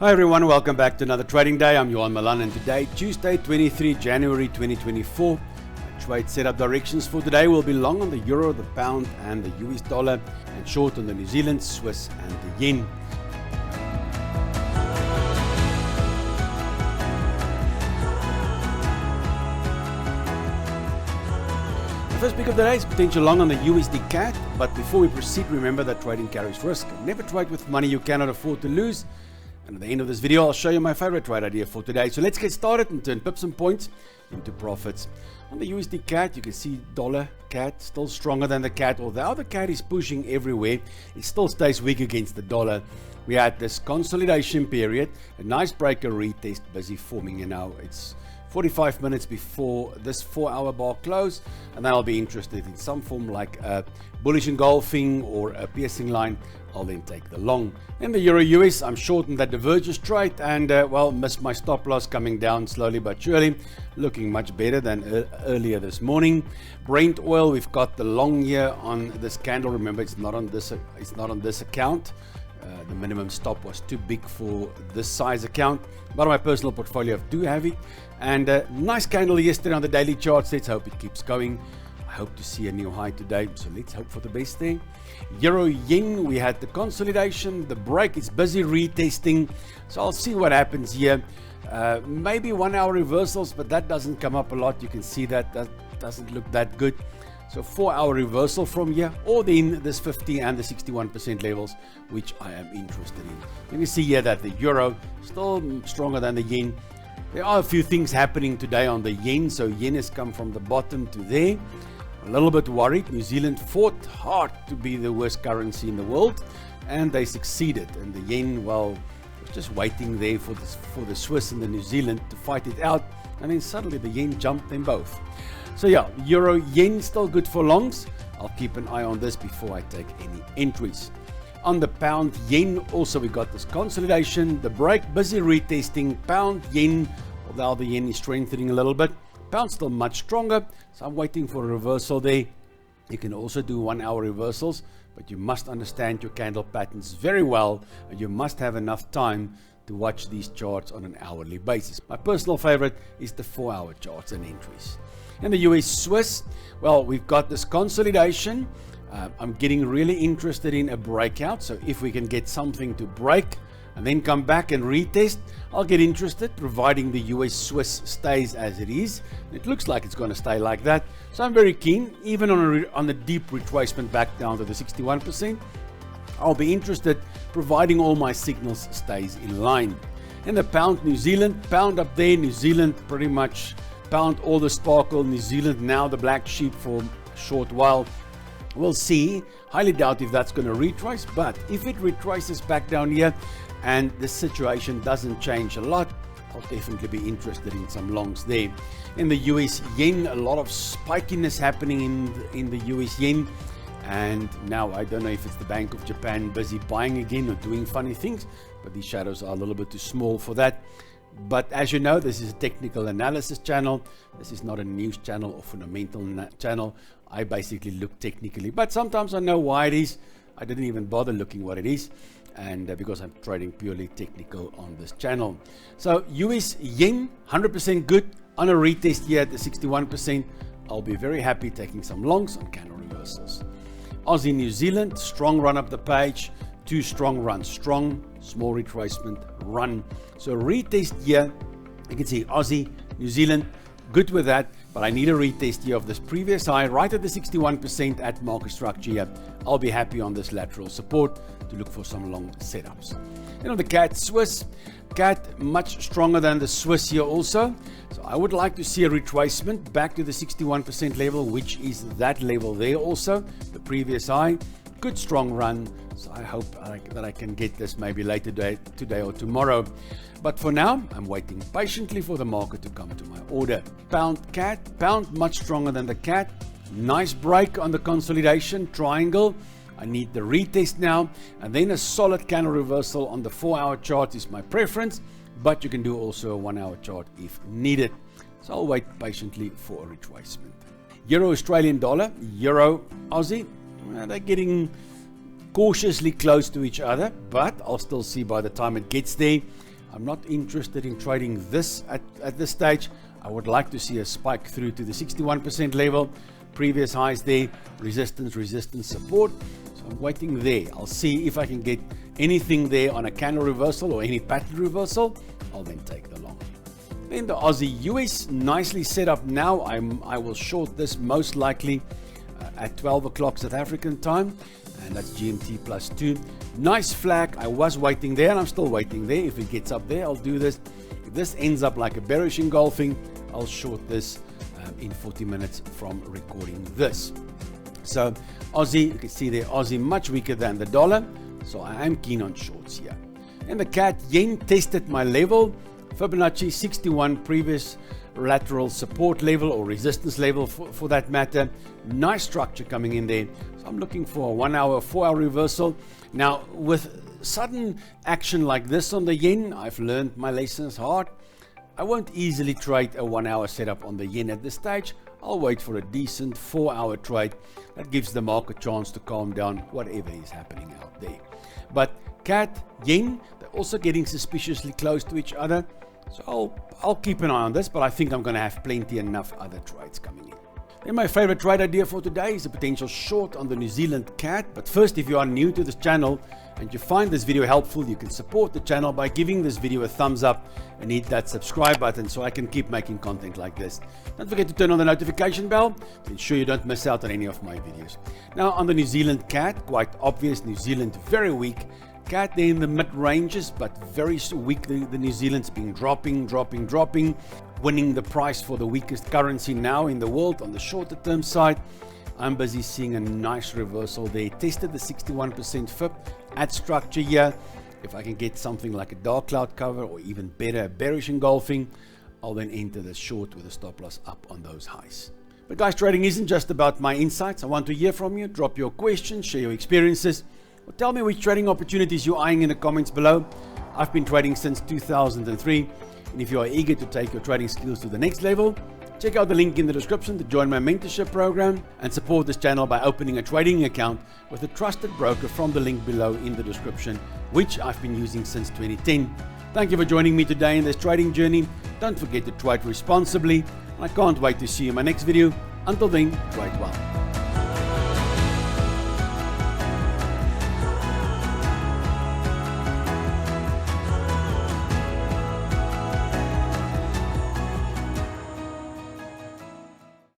Hi everyone, welcome back to another trading day. I'm Johan Malan, and today, Tuesday, 23 January 2024, my trade setup directions for today will be long on the euro, the pound and the US dollar, and short on the New Zealand, Swiss and the yen. The first pick of the day is potential long on the USD CAD, but before we proceed, remember that trading carries risk. Never trade with money you cannot afford to lose. And at the end of this video, I'll show you my favorite trade idea for today. So let's get started and turn pips and points into profits. On the USD CAD, you can see dollar CAD still stronger than the CAD. Although the CAD is pushing everywhere, it still stays weak against the dollar. We had this consolidation period, a nice breaker retest busy forming, and now it's 45 minutes before this 4-hour bar close, and then I'll be interested in some form like a bullish engulfing or a piercing line. I'll then take the long. In the Euro US, I'm short in that divergence trade and missed my stop loss, coming down slowly but surely, looking much better than earlier this morning. Brent oil, we've got the long here on this candle. Remember, it's not on this account. The minimum stop was too big for this size account, but on my personal portfolio I do have it. And nice candle yesterday on the daily charts. Let's hope it keeps going. I hope to see a new high today, so let's hope for the best there. Euro yen, we had the consolidation, the break is busy retesting, so I'll see what happens here. Maybe 1 hour reversals, but that doesn't come up a lot. You can see that doesn't look that good. So 4-hour reversal from here, or then this 50 and the 61% levels, which I am interested in. You can see here that the euro still stronger than the yen. There are a few things happening today on the yen. So yen has come from the bottom to there. A little bit worried. New Zealand fought hard to be the worst currency in the world, and they succeeded. And the yen, well, was just waiting there for the Swiss and the New Zealand to fight it out, and then suddenly the yen jumped them both. So yeah, euro yen still good for longs. I'll keep an eye on this before I take any entries. On the pound yen, also we got this consolidation, the break, busy retesting. Pound yen, although the yen is strengthening a little bit, pound still much stronger, so I'm waiting for a reversal there. You can also do 1 hour reversals, but you must understand your candle patterns very well, and you must have enough time to watch these charts on an hourly basis. My personal favorite is the 4-hour charts and entries. In the US Swiss, well, we've got this consolidation. I'm getting really interested in a breakout. So if we can get something to break and then come back and retest, I'll get interested, providing the US Swiss stays as it is. It looks like it's going to stay like that. So I'm very keen, even on the deep retracement back down to the 61%. I'll be interested, providing all my signals stays in line. In the pound New Zealand, pound up there, New Zealand pretty much pound all the sparkle. New Zealand now the black sheep for a short while. We'll see. Highly doubt if that's going to retrace, but if it retraces back down here and the situation doesn't change a lot, I'll definitely be interested in some longs there. In the US yen, a lot of spikiness happening in the US yen, and now I don't know if it's the Bank of Japan busy buying again or doing funny things, but these shadows are a little bit too small for that. But as you know, this is a technical analysis channel. This is not a news channel or fundamental channel. I basically look technically, but sometimes I know why it is. I didn't even bother looking what it is, and because I'm trading purely technical on this channel. So US yen, 100% good on a retest here at the 61%. I'll be very happy taking some longs on candle reversals. Aussie New Zealand, strong run up the page. 2 strong runs, strong, small retracement, run. So retest here, you can see Aussie, New Zealand, good with that, but I need a retest here of this previous high right at the 61% at market structure here. I'll be happy on this lateral support to look for some long setups. And on the CAD Swiss, CAD much stronger than the Swiss here also. So I would like to see a retracement back to the 61% level, which is that level there also, the previous high. Good strong run, so I hope that I can get this maybe later today or tomorrow. But for now, I'm waiting patiently for the market to come to my order. Pound CAD, pound much stronger than the CAD. Nice break on the consolidation triangle. I need the retest now, and then a solid candle reversal on the 4-hour chart is my preference, but you can do also a 1-hour chart if needed. So I'll wait patiently for a retracement. Euro Australian dollar, Euro Aussie, they're getting cautiously close to each other, but I'll still see by the time it gets there. I'm not interested in trading this at this stage. I would like to see a spike through to the 61% level. Previous highs there, resistance, support. So I'm waiting there. I'll see if I can get anything there on a candle reversal or any pattern reversal. I'll then take the long. Then the Aussie US, nicely set up now. I will short this most likely at 12 o'clock South African time, and that's GMT +2. Nice flag. I was waiting there and I'm still waiting there. If it gets up there, I'll do this. If this ends up like a bearish engulfing, I'll short this in 40 minutes from recording this. So Aussie, you can see there, Aussie much weaker than the dollar, so I am keen on shorts here. And the CAD yen tested my level, Fibonacci 61, previous lateral support level or resistance level for that matter. Nice structure coming in there. So I'm looking for a 1 hour, 4 hour reversal. Now with sudden action like this on the yen, I've learned my lessons hard. I won't easily trade a 1 hour setup on the yen at this stage. I'll wait for a decent 4 hour trade. That gives the market a chance to calm down whatever is happening out there. But CAD, yen, they're also getting suspiciously close to each other. So I'll keep an eye on this, but I think I'm going to have plenty enough other trades coming in. Then my favorite trade idea for today is a potential short on the New Zealand CAD. But first, if you are new to this channel and you find this video helpful, you can support the channel by giving this video a thumbs up and hit that subscribe button so I can keep making content like this. Don't forget to turn on the notification bell to ensure you don't miss out on any of my videos. Now on the New Zealand CAD, quite obvious, New Zealand very weak. CAD there in the mid ranges, but very weak. The New Zealand's been dropping, winning the price for the weakest currency now in the world on the shorter term side. I'm busy seeing a nice reversal there. Tested the 61% FIP at structure here. If I can get something like a dark cloud cover or even better, a bearish engulfing, I'll then enter the short with a stop loss up on those highs. But guys, trading isn't just about my insights. I want to hear from you. Drop your questions, share your experiences, or tell me which trading opportunities you're eyeing in the comments below. I've been trading since 2003, and if you are eager to take your trading skills to the next level, check out the link in the description to join my mentorship program and support this channel by opening a trading account with a trusted broker from the link below in the description, which I've been using since 2010. Thank you for joining me today in this trading journey. Don't forget to trade responsibly. I can't wait to see you in my next video. Until then, trade well.